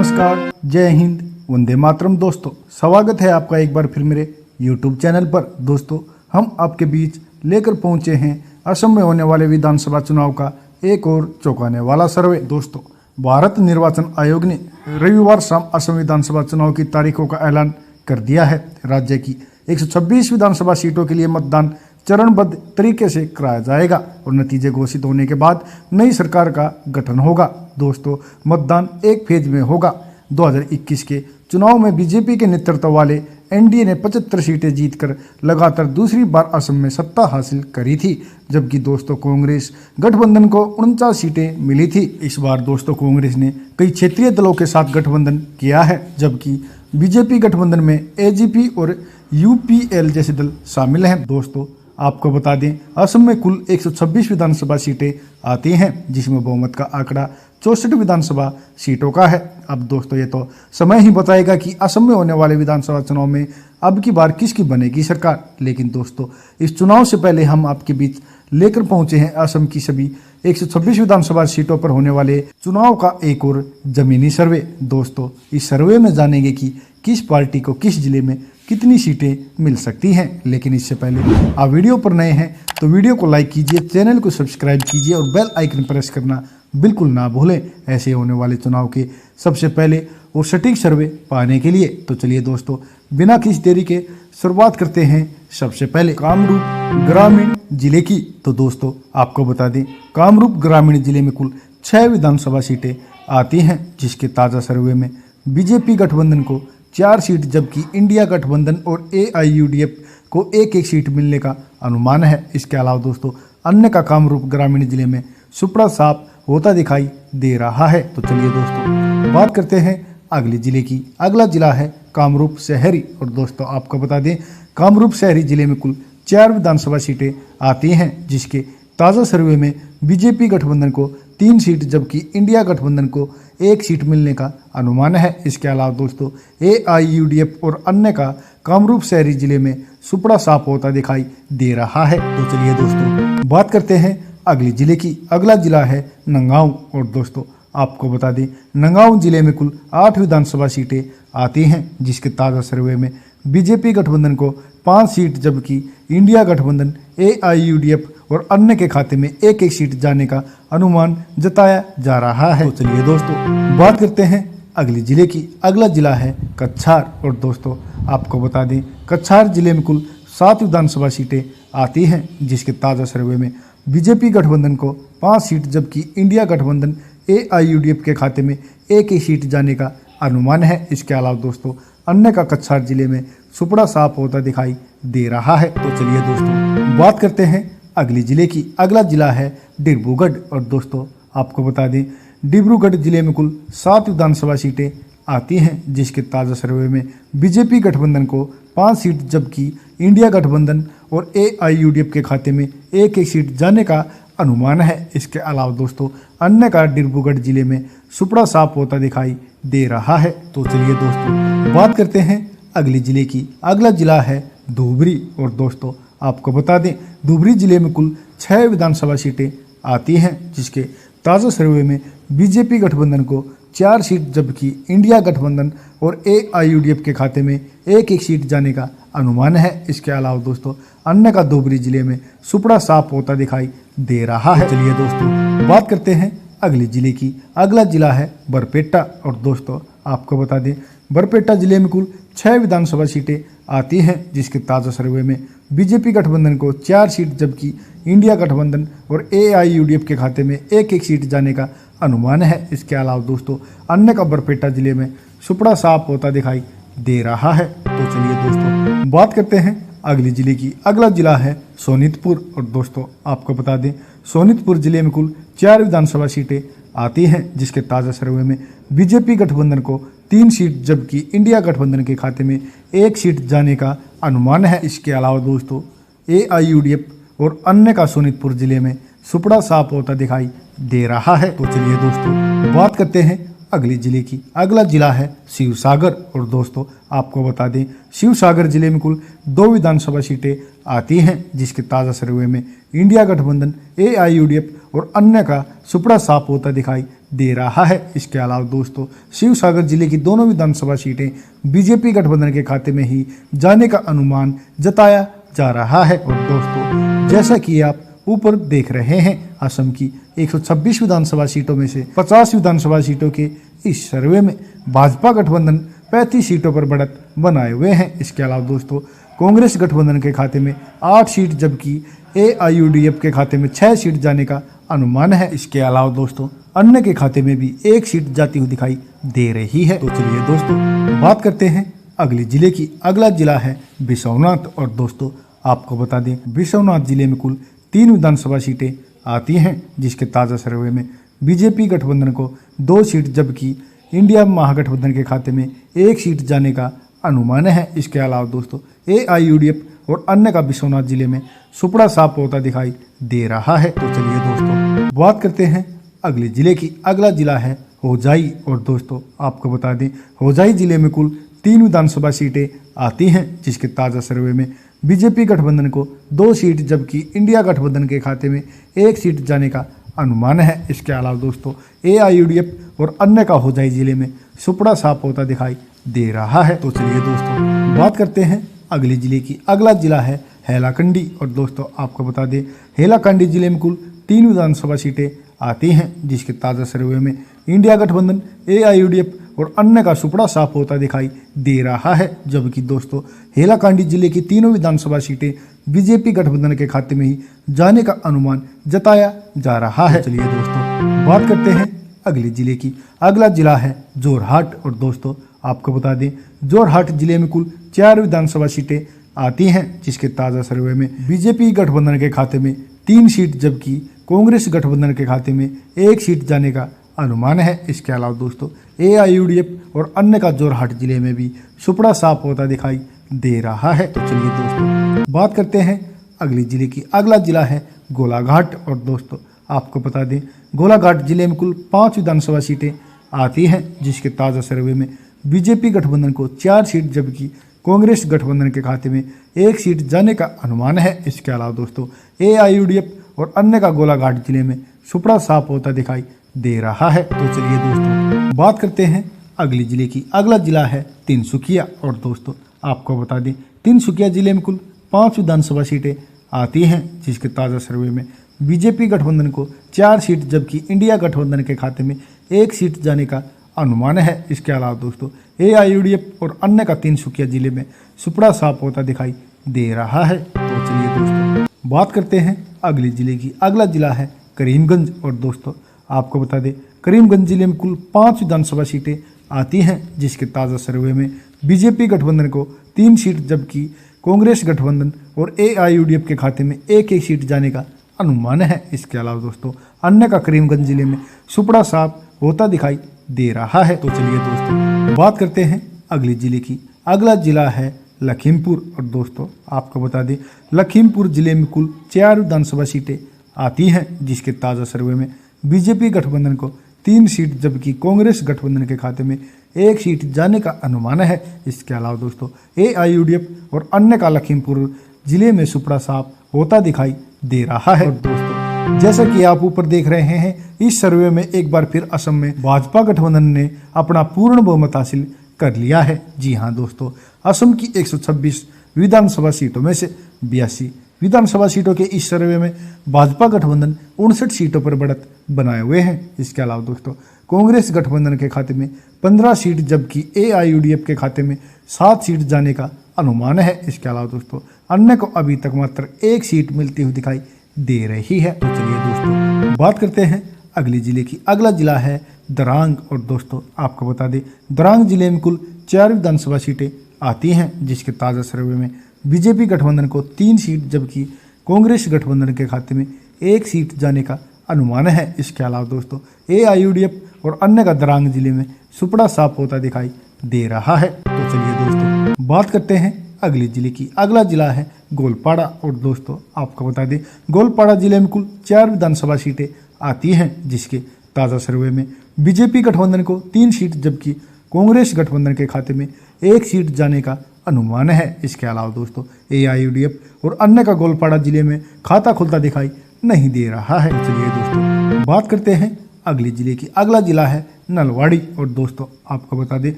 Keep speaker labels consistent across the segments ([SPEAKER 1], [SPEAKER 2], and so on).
[SPEAKER 1] नमस्कार, जय हिंद, वंदे मातरम। दोस्तों, स्वागत है आपका एक बार फिर मेरे YouTube चैनल पर। दोस्तों, हम आपके बीच लेकर पहुंचे हैं असम में होने वाले विधानसभा चुनाव का एक और चौंकाने वाला सर्वे। दोस्तों, भारत निर्वाचन आयोग ने रविवार शाम असम विधानसभा चुनाव की तारीखों का ऐलान कर दिया है। राज्य की 126 विधानसभा सीटों के लिए मतदान चरणबद्ध तरीके से कराया जाएगा और नतीजे घोषित होने के बाद नई सरकार का गठन होगा। दोस्तों, मतदान एक फेज में होगा। 2021 के चुनाव में बीजेपी के नेतृत्व वाले एनडीए ने 75 सीटें जीतकर लगातार दूसरी बार असम में सत्ता हासिल करी थी, जबकि दोस्तों कांग्रेस गठबंधन को 49 सीटें मिली थी। इस बार दोस्तों कांग्रेस ने कई क्षेत्रीय दलों के साथ गठबंधन किया है, जबकि बीजेपी गठबंधन में एजीपी और यूपीएल जैसे दल शामिल हैं। दोस्तों, आपको बता दें, असम में कुल 126 विधानसभा सीटें आती हैं, जिसमें बहुमत का आंकड़ा 64 विधानसभा सीटों का है। अब दोस्तों, ये तो समय ही बताएगा कि असम में होने वाले विधानसभा चुनाव में अब की बार किसकी बनेगी सरकार। लेकिन दोस्तों, इस चुनाव से पहले हम आपके बीच लेकर पहुंचे हैं असम की सभी 126 विधानसभा सीटों पर होने वाले चुनाव का एक और जमीनी सर्वे। दोस्तों, इस सर्वे में जानेंगे कि किस पार्टी को किस जिले में कितनी सीटें मिल सकती हैं। लेकिन इससे पहले आप वीडियो पर नए हैं तो वीडियो को लाइक कीजिए, चैनल को सब्सक्राइब कीजिए और बेल आइकन प्रेस करना बिल्कुल ना भूलें ऐसे होने वाले चुनाव के सबसे पहले और सटीक सर्वे पाने के लिए। तो चलिए दोस्तों, बिना किसी देरी के शुरुआत करते हैं सबसे पहले कामरूप ग्रामीण जिले की। तो दोस्तों, आपको बता दें, कामरूप ग्रामीण जिले में कुल 6 विधानसभा सीटें आती हैं, जिसके ताज़ा सर्वे में बीजेपी गठबंधन को 4 सीट, जबकि इंडिया गठबंधन और एआईयूडीएफ को एक एक सीट मिलने का अनुमान है। इसके अलावा दोस्तों, अन्य का कामरूप ग्रामीण जिले में सुपड़ा साफ होता दिखाई दे रहा है। तो चलिए दोस्तों, बात करते हैं अगले जिले की। अगला जिला है कामरूप शहरी। और दोस्तों, आपको बता दें, कामरूप शहरी जिले में कुल 4 विधानसभा सीटें आती हैं, जिसके ताज़ा सर्वे में बीजेपी गठबंधन को 3 सीट, जबकि इंडिया गठबंधन को 1 सीट मिलने का अनुमान है। इसके अलावा दोस्तों, एआईयूडीएफ और अन्य का कामरूप शहरी जिले में सुपड़ा साफ होता दिखाई दे रहा है। तो चलिए दोस्तों, बात करते हैं अगले जिले की। अगला जिला है नगांव। और दोस्तों, आपको बता दें, नगांव जिले में कुल 8 विधानसभा सीटें आती हैं, जिसके ताज़ा सर्वे में बीजेपी गठबंधन को 5 सीट, जबकि इंडिया गठबंधन, एआईयूडीएफ और अन्य के खाते में एक एक सीट जाने का अनुमान जताया जा रहा है। तो चलिए दोस्तों, बात करते हैं अगले जिले की। अगला जिला है कछार। और दोस्तों, आपको बता दें, कछार जिले में कुल 7 विधानसभा सीटें आती हैं, जिसके ताज़ा सर्वे में बीजेपी गठबंधन को 5 सीट, जबकि इंडिया गठबंधन, एआईयूडीएफ के खाते में एक एक सीट जाने का अनुमान है। इसके अलावा दोस्तों, अन्य का कछार जिले में सुपड़ा साफ होता दिखाई दे रहा है। तो चलिए दोस्तों, बात करते हैं अगले जिले की। अगला जिला है डिब्रूगढ़। और दोस्तों, आपको बता दें, डिब्रूगढ़ जिले में कुल 7 विधानसभा सीटें आती हैं, जिसके ताज़ा सर्वे में बीजेपी गठबंधन को 5 सीट, जबकि इंडिया गठबंधन और एआईयूडीएफ के खाते में एक एक सीट जाने का अनुमान है। इसके अलावा दोस्तों, अन्य का डिब्रूगढ़ जिले में सुपड़ा साफ होता दिखाई दे रहा है। तो चलिए दोस्तों, बात करते हैं अगले जिले की। अगला जिला है धुबरी। और दोस्तों, आपको बता दें, धुबरी जिले में कुल 6 विधानसभा सीटें आती हैं, जिसके ताज़ा सर्वे में बीजेपी गठबंधन को 4 सीट, जबकि इंडिया गठबंधन और एआईयूडीएफ के खाते में एक एक सीट जाने का अनुमान है। इसके अलावा दोस्तों, अन्य का धुबरी जिले में सुपड़ा साफ होता दिखाई दे रहा है। चलिए दोस्तों, बात करते हैं अगले जिले की। अगला जिला है बरपेटा। और दोस्तों, आपको बता दें, बरपेटा जिले में कुल 6 विधानसभा सीटें आती हैं, जिसके ताज़ा सर्वे में बीजेपी गठबंधन को 4 सीट, जबकि इंडिया गठबंधन और एआईयूडीएफ के खाते में एक एक सीट जाने का अनुमान है। इसके अलावा दोस्तों, अन्य का बरपेटा जिले में सुपड़ा साफ होता दिखाई दे रहा है। तो चलिए दोस्तों, बात करते हैं अगले जिले की। अगला जिला है सोनितपुर। और दोस्तों, आपको बता दें, सोनितपुर जिले में कुल 4 विधानसभा सीटें आती हैं, जिसके ताज़ा सर्वे में बीजेपी गठबंधन को 3 सीट, जबकि इंडिया गठबंधन के खाते में 1 सीट जाने का अनुमान है। इसके अलावा दोस्तों, एआईयूडीएफ और अन्य का सोनितपुर जिले में सुपड़ा साफ होता दिखाई दे रहा है। तो चलिए दोस्तों, बात करते हैं अगले जिले की। अगला जिला है शिवसागर। और दोस्तों, आपको बता दें, शिवसागर जिले में कुल 2 विधानसभा सीटें आती हैं, जिसके ताज़ा सर्वे में इंडिया गठबंधन, एआईयूडीएफ और अन्य का सुपड़ा साफ होता दिखाई दे रहा है। इसके अलावा दोस्तों शिवसागर जिले की दोनों विधानसभा सीटें बीजेपी गठबंधन के खाते में ही जाने का अनुमान जताया जा रहा है। और दोस्तों जैसा कि आप ऊपर देख रहे हैं, असम की 126 विधानसभा सीटों में से 50 विधानसभा सीटों के इस सर्वे में भाजपा गठबंधन 35 सीटों पर बढ़त बनाए हुए हैं। इसके अलावा दोस्तों कांग्रेस गठबंधन के खाते में 8 सीट जबकि AIUDF के खाते में 6 सीट जाने का अनुमान है। इसके अलावा दोस्तों अन्य के खाते में भी 1 सीट जाती हुई दिखाई दे रही है। तो चलिए दोस्तों बात करते हैं अगले जिले की। अगला जिला है बिश्वनाथ। और दोस्तों आपको बता दें बिश्वनाथ जिले में कुल 3 विधानसभा सीटें आती हैं, जिसके ताज़ा सर्वे में बीजेपी गठबंधन को 2 सीट जबकि इंडिया महागठबंधन के खाते में 1 सीट जाने का अनुमान है। इसके अलावा दोस्तों AIUDF और अन्य का बिश्वनाथ जिले में सुपड़ा साफ होता दिखाई दे रहा है। तो चलिए दोस्तों बात करते हैं अगले जिले की। अगला जिला है होजाई। और दोस्तों आपको बता दें होजाई जिले में कुल 3 विधानसभा सीटें आती हैं, जिसके ताज़ा सर्वे में बीजेपी गठबंधन को 2 सीट जबकि इंडिया गठबंधन के खाते में 1 सीट जाने का अनुमान है। इसके अलावा दोस्तों AIUDF और अन्य का होजाई जिले में सुपड़ा साफ होता दिखाई दे रहा है। तो चलिए दोस्तों बात करते हैं अगले जिले की। अगला जिला है हैलाकंडी। और दोस्तों आपको बता दें हैलाकंडी जिले में कुल 3 विधानसभा सीटें आती हैं, जिसके ताज़ा सर्वे में इंडिया गठबंधन AIUDF और अन्य का सुपड़ा साफ होता दिखाई दे रहा है। जबकि दोस्तों हैलाकंडी जिले की तीनों विधानसभा सीटें बीजेपी गठबंधन के खाते में ही जाने का अनुमान जताया जा रहा है। चलिए दोस्तों बात करते हैं अगले जिले की। अगला जिला है जोरहाट। और दोस्तों आपको बता दें जोरहाट जिले में कुल 4 विधानसभा सीटें आती हैं, जिसके ताज़ा सर्वे में बीजेपी गठबंधन के खाते में 3 सीट जबकि कांग्रेस गठबंधन के खाते में 1 सीट जाने का अनुमान है। इसके अलावा दोस्तों AIUDF और अन्य का जोरहाट जिले में भी सुपड़ा साफ होता दिखाई दे रहा है। तो चलिए दोस्तों बात करते हैं अगले जिले की। अगला जिला है गोलाघाट। और दोस्तों आपको बता दें गोलाघाट जिले में कुल 5 विधानसभा सीटें आती हैं, जिसके ताज़ा सर्वे में बीजेपी गठबंधन को 4 सीट जबकि कांग्रेस गठबंधन के खाते में 1 सीट जाने का अनुमान है। इसके अलावा दोस्तों AIUDF और अन्य का गोलाघाट जिले में सुपड़ा साफ होता दिखाई दे रहा है। तो चलिए दोस्तों बात करते हैं अगले जिले की। अगला जिला है तिनसुकिया। और दोस्तों आपको बता दें तिनसुकिया जिले में कुल 5 विधानसभा सीटें आती हैं, जिसके ताज़ा सर्वे में बीजेपी गठबंधन को 4 सीट जबकि इंडिया गठबंधन के खाते में 1 सीट जाने का अनुमान है। इसके अलावा दोस्तों AIUDF और अन्य का तिनसुकिया जिले में सुपड़ा साफ होता दिखाई दे रहा है। तो चलिए दोस्तों बात करते हैं अगले जिले की। अगला जिला है करीमगंज। और दोस्तों आपको बता दें करीमगंज जिले में कुल 5 विधानसभा सीटें आती हैं, जिसके ताज़ा सर्वे में बीजेपी गठबंधन को 3 सीट जबकि कांग्रेस गठबंधन और AIUDF के खाते में 1-1 सीट जाने का अनुमान है। इसके अलावा दोस्तों अन्य का करीमगंज जिले में सुपड़ा साफ होता दिखाई दे रहा है। तो चलिए दोस्तों बात करते हैं अगले जिले की। अगला जिला है लखीमपुर। और दोस्तों आपको बता दें लखीमपुर जिले में कुल 4 विधानसभा सीटें आती हैं, जिसके ताज़ा सर्वे में बीजेपी गठबंधन को 3 सीट जबकि कांग्रेस गठबंधन के खाते में 1 सीट जाने का अनुमान है। इसके अलावा दोस्तों AIUDF और अन्य का लखीमपुर जिले में सुपड़ा साफ होता दिखाई दे रहा है। और दोस्तों जैसा कि आप ऊपर देख रहे हैं इस सर्वे में एक बार फिर असम में भाजपा गठबंधन ने अपना पूर्ण बहुमत हासिल कर लिया है। जी हाँ दोस्तों असम की 126 विधानसभा सीटों में से 82 विधानसभा सीटों के इस सर्वे में भाजपा गठबंधन 59 सीटों पर बढ़त बनाए हुए हैं। इसके अलावा दोस्तों कांग्रेस गठबंधन के खाते में 15 सीट जबकि AIUDF के खाते में 7 सीट जाने का अनुमान है। इसके अलावा दोस्तों अन्य को अभी तक मात्र 1 सीट मिलती हुई दिखाई दे रही है। तो चलिए दोस्तों बात करते हैं अगले जिले की। अगला जिला है दरांग। और दोस्तों आपको बता दें दरांग जिले में कुल 4 विधानसभा सीटें आती हैं, जिसके ताज़ा सर्वे में बीजेपी गठबंधन को 3 सीट जबकि कांग्रेस गठबंधन के खाते में 1 सीट जाने का अनुमान है। इसके अलावा दोस्तों AIUDF और अन्य का दरांग जिले में सुपड़ा साफ होता दिखाई दे रहा है। तो चलिए दोस्तों बात करते हैं अगले जिले की। अगला जिला है गोलपाड़ा। और दोस्तों आपको बता दें गोलपाड़ा जिले में कुल 4 विधानसभा सीटें आती हैं, जिसके ताज़ा सर्वे में बीजेपी गठबंधन को 3 सीट जबकि कांग्रेस गठबंधन के खाते में 1 सीट जाने का अनुमान है। इसके अलावा दोस्तों AIUDF और अन्य का गोलपाड़ा जिले में खाता खुलता दिखाई नहीं दे रहा है। चलिए दोस्तों बात करते हैं अगले जिले की अगला जिला है नलवाड़ी। और दोस्तों आपको बता दें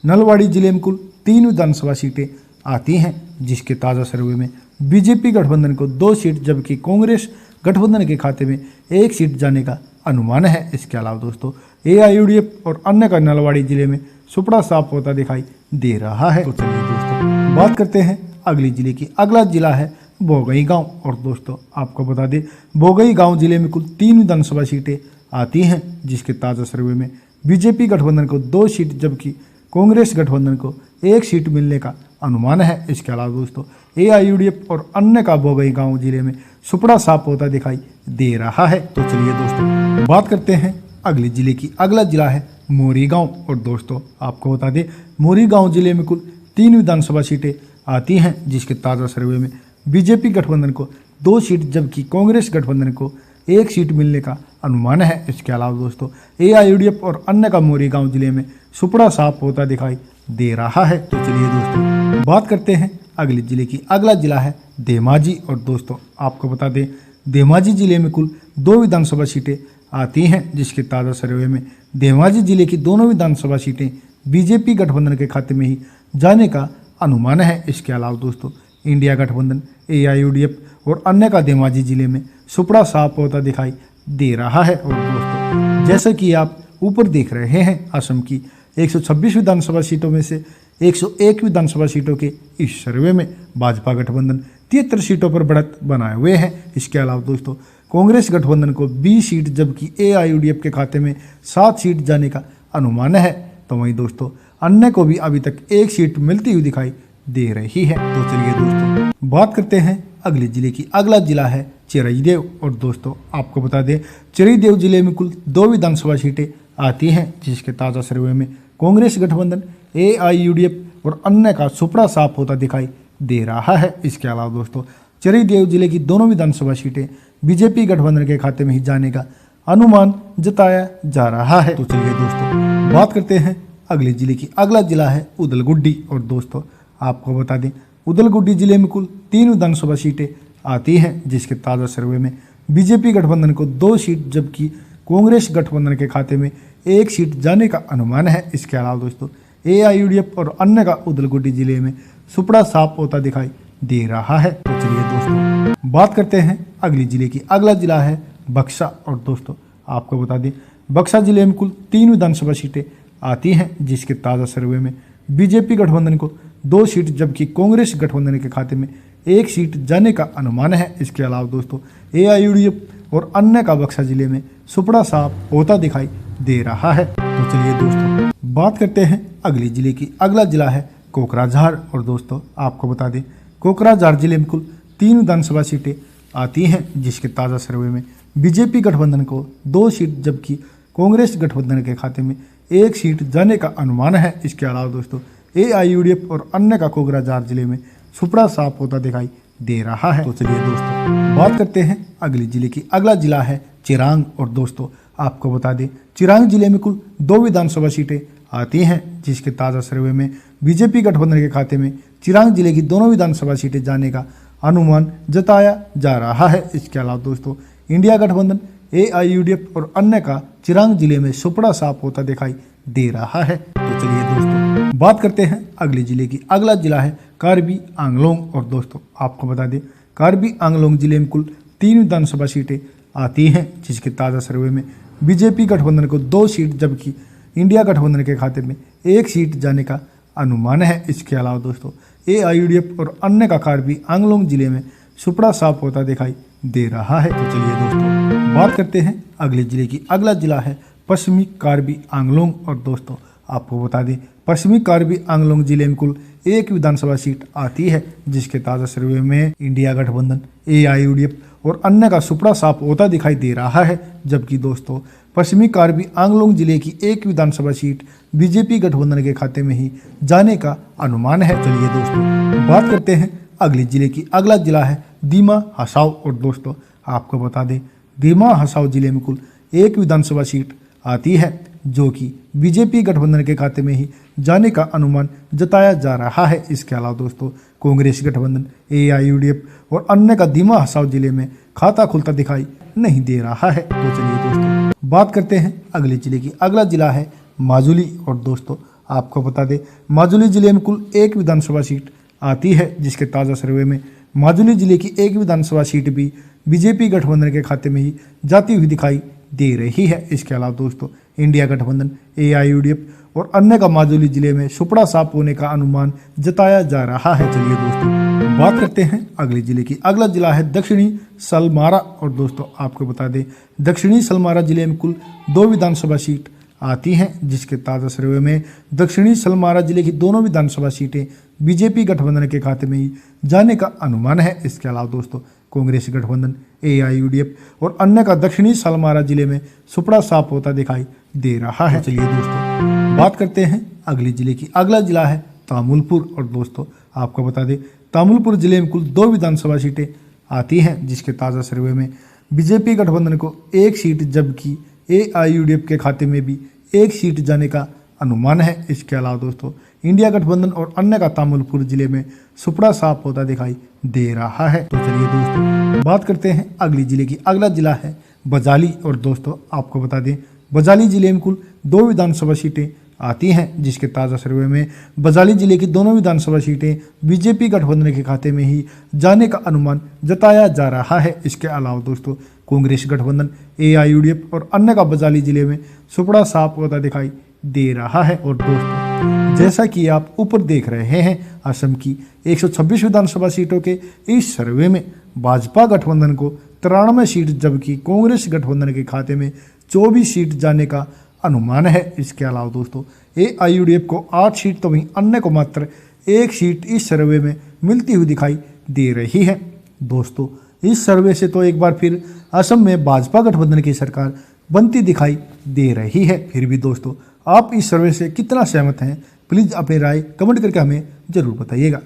[SPEAKER 1] नलवाड़ी जिले में कुल 3 विधानसभा सीटें आती हैं, जिसके ताज़ा सर्वे में बीजेपी गठबंधन को 2 सीट जबकि कांग्रेस गठबंधन के खाते में 1 सीट जाने का अनुमान है। इसके अलावा दोस्तों AIUDF और अन्य का नलवाड़ी जिले में सुपड़ा साफ होता दिखाई दे रहा है। तो चलिए दोस्तों बात करते हैं अगले जिले की। अगला जिला है बोगईगांव। और दोस्तों आपको बता दें बोगईगांव जिले में कुल 3 विधानसभा सीटें आती हैं, जिसके ताज़ा सर्वे में बीजेपी गठबंधन को 2 सीट जबकि कांग्रेस गठबंधन को 1 सीट मिलने का अनुमान है। इसके अलावा दोस्तों AIUDF और अन्य का बोगईगांव जिले में सुपड़ा साफ होता दिखाई दे रहा है। तो चलिए दोस्तों बात करते हैं अगले जिले की। अगला जिला है मोरीगांव। और दोस्तों आपको बता दें मोरीगांव जिले में कुल 3 विधानसभा सीटें आती हैं, जिसके ताज़ा सर्वे में बीजेपी गठबंधन को 2 सीट जबकि कांग्रेस गठबंधन को 1 सीट मिलने का अनुमान है। इसके अलावा दोस्तों AIUDF और अन्य का मोरीगांव जिले में सुपड़ा साफ होता दिखाई दे रहा है। तो चलिए दोस्तों बात करते हैं अगले जिले की। अगला जिला है धेमाजी। और दोस्तों आपको बता दें धेमाजी जिले में कुल 2 विधानसभा सीटें आती हैं, जिसके ताज़ा सर्वे में धेमाजी जिले की दोनों विधानसभा सीटें बीजेपी गठबंधन के खाते में ही जाने का अनुमान है। इसके अलावा दोस्तों इंडिया गठबंधन AIUDF और अन्य का धेमाजी जिले में सुपड़ा साफ होता दिखाई दे रहा है। और दोस्तों जैसा कि आप ऊपर देख रहे हैं असम की 126 विधानसभा सीटों में से 101 विधानसभा सीटों के इस सर्वे में भाजपा गठबंधन 73 सीटों पर बढ़त बनाए हुए हैं। इसके अलावा दोस्तों कांग्रेस गठबंधन को 20 सीट जबकि AIUDF के खाते में 7 सीट जाने का अनुमान है। तो वहीं दोस्तों अन्य को भी अभी तक 1 सीट मिलती हुई दिखाई दे रही है। तो चलिए दोस्तों बात करते हैं अगले जिले की। अगला जिला है चिरईदेव। और दोस्तों आपको बता दें चिरईदेव जिले में कुल 2 विधानसभा सीटें आती हैं, जिसके ताज़ा सर्वे में कांग्रेस गठबंधन AIUDF और अन्य का सुपड़ा साफ होता दिखाई दे रहा है। इसके अलावा दोस्तों चिरईदेव जिले की दोनों विधानसभा सीटें बीजेपी गठबंधन के खाते में ही जाने का अनुमान जताया जा रहा है। तो चलिए दोस्तों बात करते हैं अगले जिले की। अगला जिला है उदलगुड्डी। और दोस्तों आपको बता दें उदलगुड्डी जिले में कुल 3 विधानसभा सीटें आती हैं, जिसके ताज़ा सर्वे में बीजेपी गठबंधन को 2 सीट जबकि कांग्रेस गठबंधन के खाते में 1 सीट जाने का अनुमान है। इसके अलावा दोस्तों AIUDF और अन्य का उदलगुड्डी जिले में सुपड़ा साफ होता दिखाई दे रहा है। तो चलिए दोस्तों बात करते हैं अगले जिले की। अगला जिला है बक्सा। और दोस्तों आपको बता दें बक्सा जिले में कुल 3 विधानसभा सीटें आती हैं, जिसके ताज़ा सर्वे में बीजेपी गठबंधन को 2 सीट जबकि कांग्रेस गठबंधन के खाते में 1 सीट जाने का अनुमान है। इसके अलावा दोस्तों AIUDF और अन्य का बक्सा जिले में सुपड़ा साफ होता दिखाई दे रहा है। तो चलिए दोस्तों बात करते हैं अगले जिले की। अगला जिला है कोकराझार। और दोस्तों आपको बता दें कोकराझार जिले में कुल 3 विधानसभा सीटें आती हैं, जिसके ताज़ा सर्वे में बीजेपी गठबंधन को 2 सीट जबकि कांग्रेस गठबंधन के खाते में 1 सीट जाने का अनुमान है। इसके अलावा दोस्तों AIUDF और अन्य का कोकराझार जिले में सुपड़ा साफ होता दिखाई दे रहा है। तो चलिए दोस्तों बात करते हैं अगले जिले की। अगला जिला है चिरांग। और दोस्तों आपको बता दें चिरांग जिले में कुल 2 विधानसभा सीटें आती हैं, जिसके ताज़ा सर्वे में बीजेपी गठबंधन के खाते में चिरांग जिले की दोनों विधानसभा सीटें जाने का अनुमान जताया जा रहा है। इसके अलावा दोस्तों इंडिया गठबंधन AIUDF और अन्य का चिरांग जिले में सुपड़ा साफ होता दिखाई दे रहा है। तो चलिए दोस्तों बात करते हैं अगले जिले की। अगला जिला है कार्बी आंगलोंग। और दोस्तों आपको बता दें कार्बी आंगलोंग जिले में कुल 3 विधानसभा सीटें आती हैं, जिसके ताज़ा सर्वे में बीजेपी गठबंधन को 2 सीट जबकि इंडिया गठबंधन के खाते में 1 सीट जाने का अनुमान है। इसके अलावा दोस्तों AIUDF और अन्य का कार्बी आंगलोंग जिले में सुपड़ा साफ होता दिखाई दे रहा है। तो चलिए दोस्तों बात करते हैं अगले जिले की। अगला जिला है पश्चिमी कार्बी आंगलोंग। और दोस्तों आपको बता दें पश्चिमी कार्बी आंगलोंग जिले में कुल 1 विधानसभा सीट आती है, जिसके ताज़ा सर्वे में इंडिया गठबंधन AIUDF और अन्य का सुपड़ा साफ होता दिखाई दे रहा है। जबकि दोस्तों पश्चिमी कार्बी आंगलोंग जिले की 1 विधानसभा सीट बीजेपी गठबंधन के खाते में ही जाने का अनुमान है। चलिए दोस्तों बात करते हैं अगले जिले की। अगला जिला है दीमा हसाओ। और दोस्तों आपको बता दें दीमा हसाओ जिले में कुल 1 विधानसभा सीट आती है, जो कि बीजेपी गठबंधन के खाते में ही जाने का अनुमान जताया जा रहा है। इसके अलावा दोस्तों कांग्रेस गठबंधन AIUDF और अन्य का दीमा हसाओ जिले में खाता खुलता दिखाई नहीं दे रहा है। तो चलिए दोस्तों बात करते हैं अगले जिले की। अगला जिला है माजुली। और दोस्तों आपको बता दें माजुली जिले में कुल एक विधानसभा सीट आती है, जिसके ताज़ा सर्वे में माजुली जिले की एक विधानसभा सीट भी बीजेपी गठबंधन के खाते में ही जाती हुई दिखाई दे रही है। इसके अलावा दोस्तों इंडिया गठबंधन, AIUDF और अन्य का माजुली जिले में सुपड़ा साफ होने का अनुमान जताया जा रहा है। चलिए दोस्तों बात करते हैं अगले जिले की। अगला जिला है दक्षिणी सलमारा। और दोस्तों आपको बता दें दक्षिणी सलमारा जिले में कुल 2 विधानसभा सीट आती हैं, जिसके ताज़ा सर्वे में दक्षिणी सलमारा जिले की दोनों विधानसभा सीटें बीजेपी गठबंधन के खाते में ही जाने का अनुमान है। इसके अलावा दोस्तों कांग्रेस गठबंधन, AIUDF और अन्य का दक्षिणी सलमारा जिले में सुपड़ा साफ होता दिखाई दे रहा है। चलिए दोस्तों बात करते हैं अगले जिले की। अगला जिला है तामुलपुर। और दोस्तों आपको बता दें तामुलपुर जिले में कुल 2 विधानसभा सीटें आती हैं, जिसके ताज़ा सर्वे में बीजेपी गठबंधन को 1 सीट जबकि AIUDF के खाते में भी 1 सीट जाने का अनुमान है। इसके अलावा दोस्तों इंडिया गठबंधन और अन्य का तामुलपुर जिले में सुपड़ा साफ होता दिखाई दे रहा है। तो चलिए दोस्तों बात करते हैं अगली जिले की। अगला जिला है बजाली। और दोस्तों आपको बता दें बजाली जिले में कुल 2 विधानसभा सीटें आती हैं, जिसके ताज़ा सर्वे में बजाली जिले की दोनों विधानसभा सीटें बीजेपी गठबंधन के खाते में ही जाने का अनुमान जताया जा रहा है। इसके अलावा दोस्तों कांग्रेस गठबंधन, AIUDF और अन्य का बजाली जिले में सुपड़ा साफ होता दिखाई दे रहा है। और दोस्तों जैसा कि आप ऊपर देख रहे हैं असम की 126 विधानसभा सीटों के इस सर्वे में भाजपा गठबंधन को 93 सीट जबकि कांग्रेस गठबंधन के खाते में 24 सीट जाने का अनुमान है। इसके अलावा दोस्तों AIUDF को 8 सीट तो वहीं अन्य को मात्र 1 सीट इस सर्वे में मिलती हुई दिखाई दे रही है। दोस्तों इस सर्वे से तो एक बार फिर असम में भाजपा गठबंधन की सरकार बनती दिखाई दे रही है। फिर भी दोस्तों आप इस सर्वे से कितना सहमत हैं, प्लीज़ अपनी राय कमेंट करके हमें ज़रूर बताइएगा।